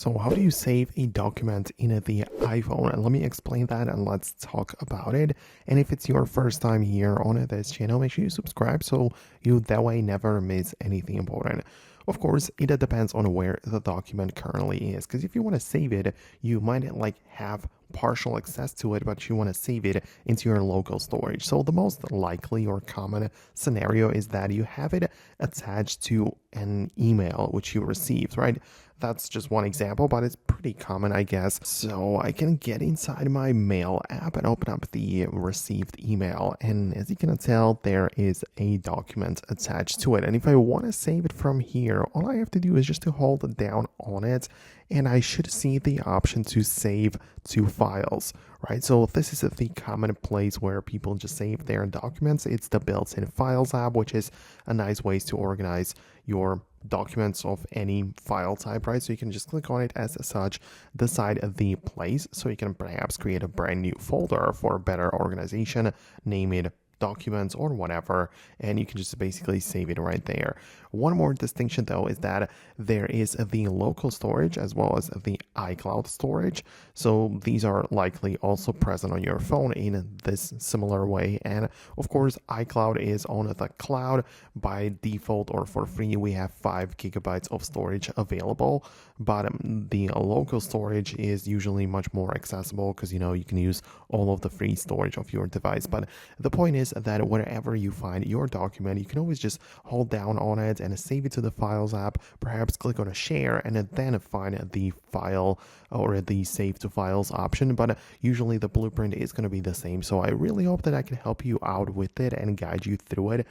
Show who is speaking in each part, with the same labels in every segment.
Speaker 1: So how do you save a document in the iPhone? And let me explain that and let's talk about it. And if it's your first time here on this channel, make sure you subscribe so you that way never miss anything important. Of course, it depends on where the document currently is, because if you want to save it, you might have partial access to it, but you want to save it into your local storage. So the most likely or common scenario is that you have it attached to an email which you received, right? That's just one example, but it's pretty common, I guess. So I can get inside my mail app and open up the received email. And as you can tell, there is a document attached to it. And if I want to save it from here, all I have to do is just to hold down on it, and I should see the option to save to files, right? So this is the common place where people just save their documents. It's the built-in Files app, which is a nice way to organize your documents of any file type, right? So you can just click on it as such, decide the place, so you can perhaps create a brand new folder for better organization, name it documents or whatever, and you can just basically save it right there. One more distinction though is that there is the local storage as well as the iCloud storage. So these are likely also present on your phone in this similar way. And of course, iCloud is on the cloud by default, or for free. We have 5 gigabytes of storage available, but the local storage is usually much more accessible because you can use all of the free storage of your device. But the point is that wherever you find your document, you can always just hold down on it and save it to the Files app, perhaps click on a share and then find the file or the save to files option. But usually the blueprint is going to be the same. So I really hope that I can help you out with it and guide you through it.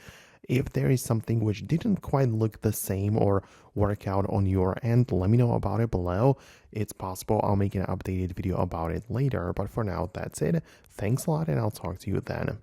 Speaker 1: If there is something which didn't quite look the same or work out on your end, let me know about it below. It's possible I'll make an updated video about it later, but for now, that's it. Thanks a lot, and I'll talk to you then.